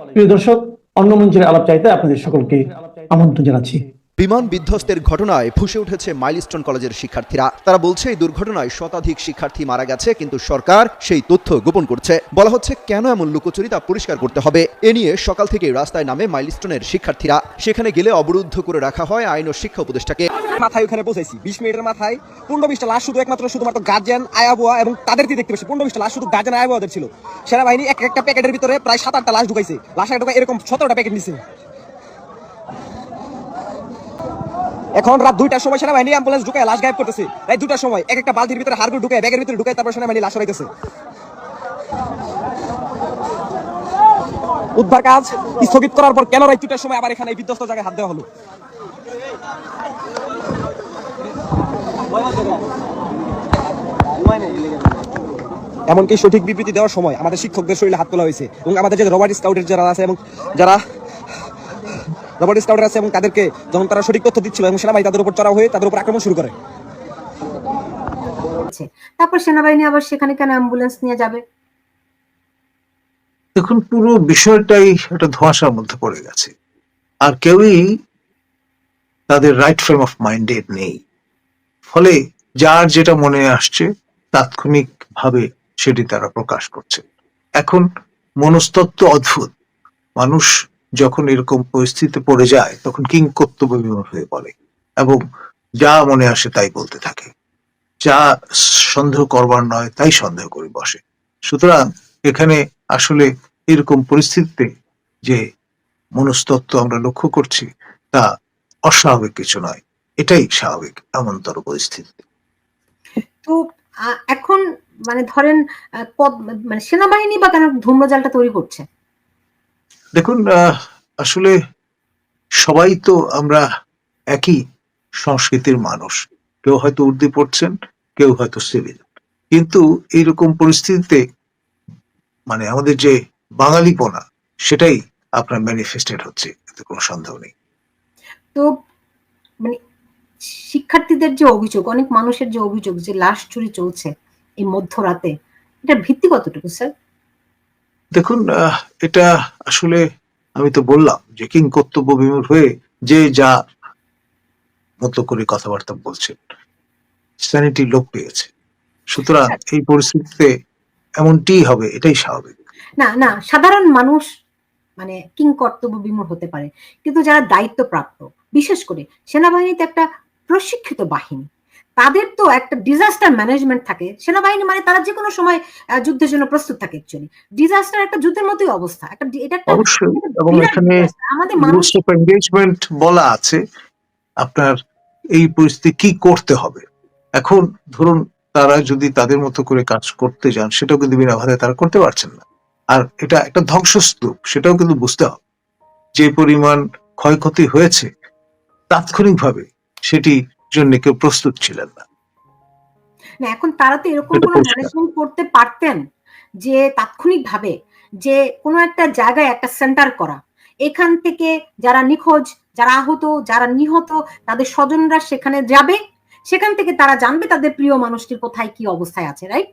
প্রিয় দর্শক, অন্য মঞ্চের আলাপ চাইতে আপনাদের সকলকে আমন্ত্রণ জানাচ্ছি। বিমান বিধ্বস্তের ঘটনায় ফুঁসে উঠেছে মাইলস্টোন কলেজের শিক্ষার্থীরা। তারা বলছে এই দুর্ঘটনায় শতাধিক শিক্ষার্থী মারা গেছে, কিন্তু সরকার সেই তথ্য গোপন করছে। বলা হচ্ছে কেন এমন লুকোচুরি তা পরিষ্কার করতে হবে। এ নিয়ে সকাল থেকে রাস্তায় নামে মাইলস্টোনের শিক্ষার্থীরা। সেখানে গেলে অবরুদ্ধ করে রাখা হয় আইন ও শিক্ষা উপদেষ্টাকে। মাথায় ওখানে পৌঁছাইছি 20 মিনিটের মাথায় 15-20টা লাশ শুধুমাত্র গার্জিয়ান, আয়াবুয়া এবং তাদেরকে দেখতে পেয়েছি। 15-20টা লাশ শুধু গার্জিয়ান, আয়াবুয়াদের ছিল। সেনাবাহিনী একটা প্যাকেটের ভিতরে প্রায় 7-8টা লাশ ঢুকাইছে। লাশ ঢুকাই এরকম 17টা প্যাকেট নিছে। এখন রাত 2টার সময় সেনাবাহিনী অ্যাম্বুলেন্স ঢুকায় লাশ গায়েব করতেছে। রাত 2টার সময় একটা বালতির ভিতরে হাড়গুলো ঢুকায়, ব্যাগের ভিতরে ঢুকায়, তারপর সেনাবাহিনী লাশ সরাইতেছে। উদ্ধার কাজ স্থগিত করার পর কেন রাত 2টার সময় আবার এখানে এই বিধ্বস্ত জায়গায় হাত দেওয়া হলো? এমনকি সঠিক বিবৃতি দেওয়ার সময় আমাদের শিক্ষকদের শরীরে হাত তোলা হয়েছে এবং আমাদের যে রবার্ট স্কাউটের যারা আছে এবং তাদেরকে যখন তারা সঠিক তথ্য দিচ্ছিল এবং সেনাবাহিনী তাদের উপর চড়াও হয়ে তাদের উপর আক্রমণ শুরু করে। তারপর সেনাবাহিনী আবার সেখানে কেন অ্যাম্বুলেন্স নিয়ে যাবে? দেখুন, পুরো বিষয়টাই একটা ধোঁয়াশার মধ্যে পড়ে গেছে, আর কেউই তাদের রাইট ফ্রেম অফ মাইন্ডে নেই। ফলে যার যেটা মনে আসছে তাৎক্ষণিক ভাবে সেটি তারা প্রকাশ করছে। এখন মনস্তত্ত্ব অদ্ভুত। মানুষ যখন এরকম পরিস্থিতিতে পড়ে যায় তখন কিংকর্তব্য বিমূঢ় হয়ে পড়ে এবং যা মনে আসে তাই বলতে থাকে। যা সন্দেহ করবার নয় তাই সন্দেহ করে বসে। সুতরাং এখানে আসলে এরকম পরিস্থিতিতে যে মনস্তত্ত্ব আমরা লক্ষ্য করছি তা অস্বাভাবিক কিছু নয়, এটাই স্বাভাবিক এমনতর পরিস্থিতি। তো এখন মানে ধরেন মানে সেনাবাহিনী বা কেন ধূম্রজালটা তৈরি করছে? দেখুন, আসলে সবাই তো আমরা একই সংস্কৃতির মানুষ। কেউ হয়তো উর্দু পড়ছেন, কেউ হয়তো সিভিল, কিন্তু এইরকম পরিস্থিতিতে মানে আমাদের যে বাঙালিপনা সেটাই আপনার ম্যানিফেস্টেড হচ্ছে, এতে কোনো সন্দেহ নেই। তো মানে শিক্ষার্থীদের যে অভিযোগ, অনেক মানুষের যে অভিযোগ যে লাশ চুরি চলছে এই মধ্যরাতে, এটা ভিত্তি কতটুকু স্যার? দেখুন, এটা আসলে আমি তো বললাম যে কিংকর্তব্য বিমূঢ় হয়ে যে যা মতো করে কথাবার্তা বলছেন, স্যানিটি লোপ পেয়েছে। সুতরাং এই পরিস্থিতিতে এমনটি হবে, এটাই স্বাভাবিক। না, সাধারণ মানুষ মানে কিংকর্তব্য বিমূঢ় হতে পারে, কিন্তু যারা দায়িত্বপ্রাপ্ত, বিশেষ করে সেনাবাহিনীতে একটা প্রশিক্ষিত বাহিনী, তাদের তো একটা ডিজাস্টার ম্যানেজমেন্ট থাকে। সেনাবাহিনী মানে তারা যে কোনো সময় যুদ্ধের জন্য প্রস্তুত থাকে। অ্যাকচুয়ালি ডিজাস্টার একটা যুদ্ধের মতোই অবস্থা। এটা একটা অবশ্যই, এবং বিরাট এখানে disaster। আমাদের মানুষ রুলস অফ এনগেজমেন্ট বলা আছে আপনার এই পরিস্থিতি কি করতে হবে। এখন ধরুন তারা যদি তাদের মতো করে কাজ করতে যান, সেটাও কিন্তু বিনা বাধায় তারা করতে পারছেন না। আর এটা একটা ধ্বংসস্তূপ, সেটাও কিন্তু বুঝতে হবে। যে পরিমাণ ক্ষয়ক্ষতি হয়েছে তাৎক্ষণিকভাবে সেটি জন্য কেউ প্রস্তুত ছিলেন না। এখন তারা তো এরকম এটা কোনো পরিষ্কার। ম্যানেজমেন্ট করতে পারতেন যে তাৎক্ষণিকভাবে যে কোনো একটা জায়গায় একটা সেন্টার করা, এখান থেকে যারা নিখোঁজ, যারা আহত, যারা নিহত, তাদের স্বজনরা সেখানে যাবে, সেখান থেকে তারা জানবে তাদের প্রিয় মানুষটির কোথায় কি অবস্থায় আছে, রাইট?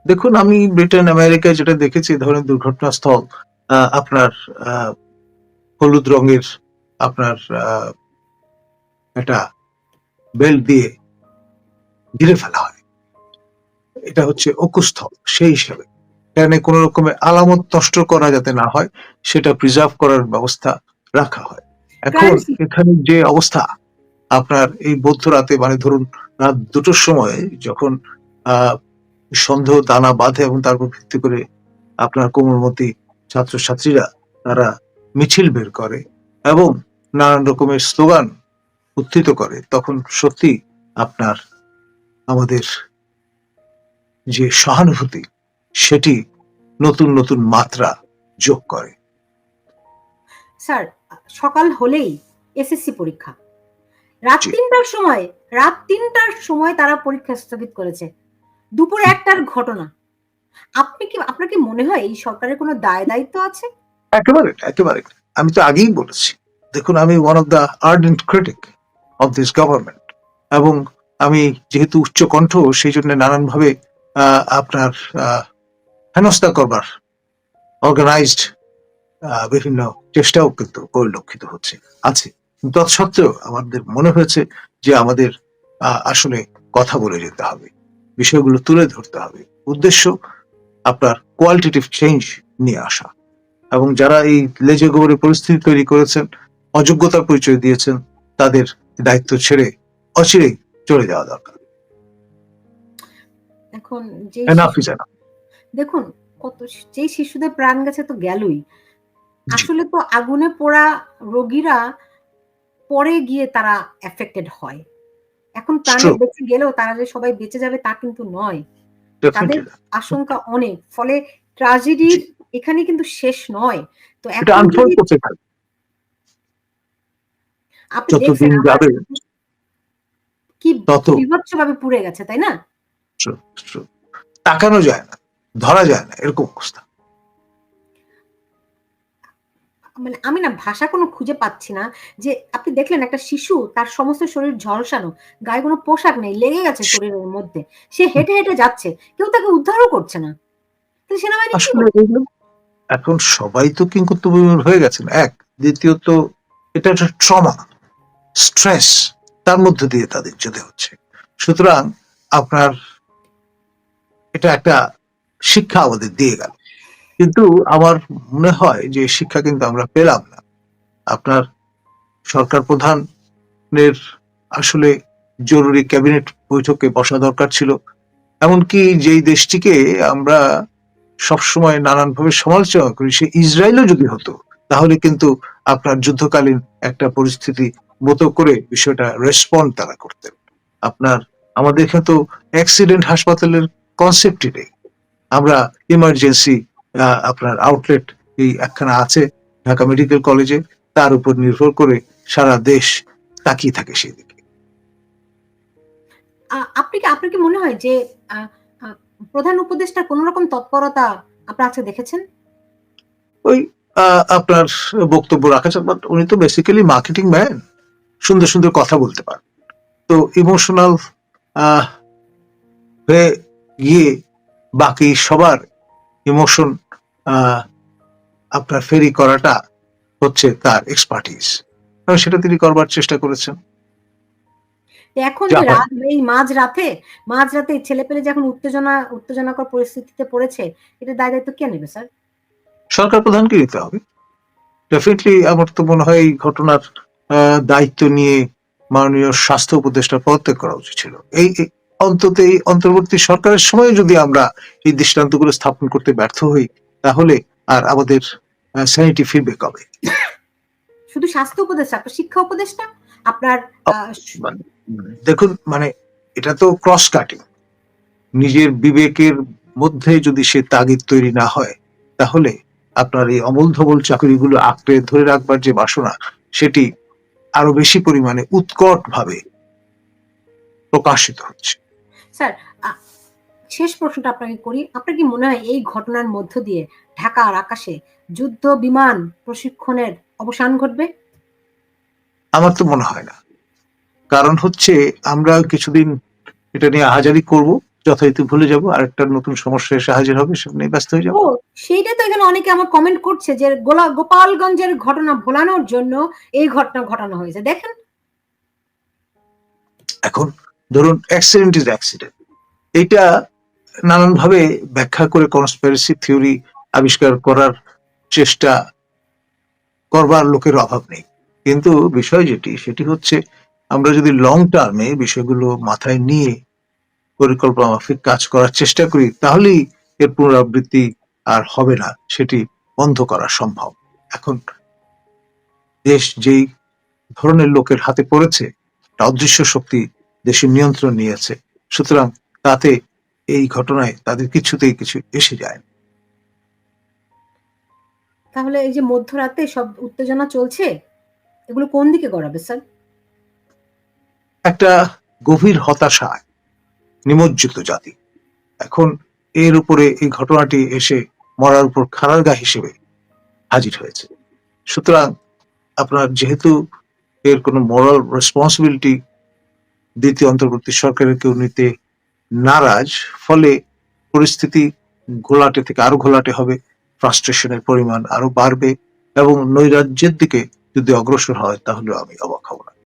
দেখুন, আমি ব্রিটেন আমেরিকায় যেটা দেখেছি, এই ধরনের দুর্ঘটনাস্থল আপনার হলুদ রঙের আপনার একটা বেল্ট দিয়ে ঘিরে ফেলা হয়। এটা হচ্ছে অকুস্থল সেই হিসাবে, এখানে কোন রকমের আলামত নষ্ট করা যাতে না হয় সেটা প্রিজার্ভ করার ব্যবস্থা রাখা হয়। এখন এখানে যে অবস্থা আপনার এই মধ্যরাতে, মানে ধরুন রাত 2টোর সময় যখন সন্দেহ দানা বাঁধে এবং তার উপর ভিত্তি করে আপনার কোমলমতি ছাত্রছাত্রীরা তারা মিছিল বের করে এবং নানান রকমের স্লোগান উত্থিত করে, তখন সত্যি আপনার আমাদের যে সহানুভূতি সেটি নতুন নতুন মাত্রা যোগ করে। স্যার, সকাল হলেই এসএসসি পরীক্ষা, রাত 3টার সময় তারা পরীক্ষা স্থগিত করেছে। দুপুর 1টার ঘটনা। আপনার কি মনে হয় এই সরকারের কোনো দায় দায়িত্ব আছে? একেবারে একেবারে, আমি তো আগেই বলেছি। দেখুন, আমি one of the ardent critic of this government, এবং আমি যেহেতু উচ্চ কণ্ঠ সেই জন্য নানানভাবে আপনার হেনস্থা করবার অর্গানাইজড বিভিন্ন চেষ্টাও কিন্তু পরিলক্ষিত আছে। তৎসত্ত্বেও আমাদের মনে হয়েছে যে আমাদের আসলে কথা বলে যেতে হবে, বিষয়গুলো তুলে ধরতে হবে। উদ্দেশ্য আপনার কোয়ালিটেটিভ চেঞ্জ নিয়ে আসা, এবং যারা এই লেজে গোবরে পরিস্থিতি তৈরি করেছেন, অযোগ্যতার পরিচয় দিয়েছেন, তাদের দায়িত্ব ছেড়ে অচিরেই চলে যাওয়া দরকার। এখন যে এনাফ ইজ এনাফ। দেখুন, যে শিশুদের প্রাণ গেছে তো গেলই, জি। আসলে তো আগুনে পোড়া রোগীরা পরে গিয়ে তারা এফেক্টেড হয়। এখন প্রাণে True, বেঁচে গেলেও তারা যে সবাই বেঁচে যাবে তা কিন্তু নয়। তাদের definitely না। আশঙ্কা অনেক। ফলে ট্র্যাজেডির জি, এখানে কিন্তু শেষ নয়। তো এটা এখন আনফোল্ড যদি করতে থাকবে আপনি দেখছেন যতদিন আমার যাবে। কি তত বিভৎসভাবে পুড়ে গেছে, তাই না? true, true। তাকানো যায় না, ধরা যায় না, এরকম অবস্থা। মানে আমি না ভাষা কোনো খুঁজে পাচ্ছি না যে আপনি দেখলেন একটা শিশু, তার সমস্ত শরীর ঝলসানো, গায়ে কোনো পোশাক নেই, লেগে গেছে শরীরের মধ্যে। সে হেঁটে, হেঁটে যাচ্ছে। কেউ তাকে উদ্ধারও করছে না। তাহলে সেনাবাহিনী কি আসলে করছে? এগুলো এখন সবাই তো কিংকর্তব্যবিমূঢ় হয়ে গেছেন, এক। দ্বিতীয়ত এটা একটা ট্রমা, স্ট্রেস, তার মধ্যে দিয়ে তাদের যেতে হচ্ছে। সুতরাং আপনার এটা একটা শিক্ষা আমাদের দিয়ে গেল, কিন্তু আমার মনে হয় যে শিক্ষা কিন্তু আমরা পেলাম না। আপনার সরকার প্রধানের আসলে জরুরি ক্যাবিনেট বৈঠকে বসা দরকার ছিল। এমনকি যেই দেশটিকে আমরা সবসময় নানানভাবে সমালোচনা করি, সে ইসরায়েলও যদি হতো, তাহলে কিন্তু আপনার যুদ্ধকালীন একটা পরিস্থিতি মতো করে বিষয়টা রেসপন্ড তারা করতেন। আপনার আমাদের এখানে তো অ্যাক্সিডেন্ট হাসপাতালের কনসেপ্টই নেই। আমরা ইমার্জেন্সি আপনার আউটলেট এই একখানা আছে ঢাকা মেডিকেল কলেজে, তার উপর নির্ভর করে সারা দেশ তাকিয়ে থাকে সেদিকে। আপনার কি মনে হয় যে আ আ প্রধান উপদেষ্টার কোন রকম তৎপরতা আপনারা আজকে দেখেছেন? ওই আপনার বক্তব্য রাখা যায়, বাট উনি তো বেসিক্যালি মার্কেটিং ম্যান, সুন্দর সুন্দর কথা বলতে পারেন। তো ইমোশনাল হয়ে গিয়ে বাকি সবার ইমোশন আপনার ফেরি করাটা হচ্ছে তার এক্সপার্টিস, এবং সেটা তিনি করবার চেষ্টা করেছেন, এখন যা যে হয়। রাত এই মাঝরাতে ছেলেপেলে যখন উত্তেজনাকর পরিস্থিতিতে পড়েছে, এটার দায়-দায়িত্ব কে নেবে স্যার? সরকার প্রধানকে নিতে হবে ডেফিনেটলি। আমার তো মনে হয় এই ঘটনার দায়িত্ব নিয়ে মাননীয় স্বাস্থ্য উপদেষ্টা পদত্যাগ করা উচিত ছিল। অন্তত এই অন্তর্বর্তী সরকারের সময় যদি আমরা এই দৃষ্টান্তগুলো স্থাপন করতে ব্যর্থ হই, তাহলে আর আমাদের স্যানিটি ফিরবে কবে? শুধু স্বাস্থ্য উপদেষ্টা, আপনার শিক্ষা উপদেষ্টা, আপনার আ মানে দেখুন, মানে এটা তো ক্রস কাটিং। নিজের বিবেকের মধ্যে যদি সে তাগিদ তৈরি না হয়, তাহলে আপনার এই অমল ধবল চাকরিগুলো আঁকড়ে ধরে রাখবার যে বাসনা, সেটি আরো বেশি পরিমাণে উৎকট ভাবে প্রকাশিত হচ্ছে। স্যার, আ শেষ প্রশ্নটা আপনাকে করি। আপনার কি মনে হয় এই ঘটনার মধ্য দিয়ে ঢাকার আকাশে যুদ্ধ বিমান প্রশিক্ষণের অবসান ঘটবে? আমার তো মনে হয় না। কারণ হচ্ছে আমরা কিছুদিন এটা নিয়ে আহাজারি করব, যথারীতি ভুলে যাব, আর একটা নতুন সমস্যা এসে হাজির হবে, সেটা নিয়ে ব্যস্ত হয়ে যাব। ও, সেইটাই তো এখানে অনেকে আমার কমেন্ট করছে যে গোপালগঞ্জের ঘটনা ভোলানোর জন্য এই ঘটনা ঘটানো হয়েছে। দেখেন, এখন ধরুন অ্যাক্সিডেন্ট ইজ অ্যাক্সিডেন্ট, এটা নানানভাবে ব্যাখ্যা করে কনস্পিরেসি থিওরি আবিষ্কার করার চেষ্টা করবার লোকের অভাব নেই। কিন্তু বিষয় যেটি, সেটি হচ্ছে আমরা যদি লং টার্মে বিষয়গুলো মাথায় নিয়ে পরিকল্পনা মাফিক কাজ করার চেষ্টা করি, তাহলেই এর পুনরাবৃত্তি আর হবে না, সেটি বন্ধ করা সম্ভব। এখন দেশ যেই ধরনের লোকের হাতে পড়েছে, একটা অদৃশ্য শক্তি দেশের নিয়ন্ত্রণ নিয়েছে, সুতরাং তাতে এই ঘটনায় তাদের কিছুতেই কিছু এসে যায় না। তাহলে এই যে মধ্যরাতে সব উত্তেজনা চলছে, এগুলো কোন দিকে গড়াবে স্যার? একটা গভীর হতাশায় নিমজ্জিত জাতি এখন এর উপরে এই ঘটনাটি এসে মরার উপর খাড়ার গা হিসেবে হাজির হয়েছে। সুতরাং আপনার যেহেতু এর কোনো মোরাল রেসপন্সিবিলিটি দ্বিতীয় অন্তর্বর্তী সরকারের কেউ নিতে নারাজ, ফলে পরিস্থিতি ঘোলাটে থেকে আরো ঘোলাটে হবে, ফ্রাস্ট্রেশনের পরিমাণ আরো বাড়বে, এবং নৈরাজ্যের দিকে যদি অগ্রসর হয় তাহলে আমি অবাক হব না।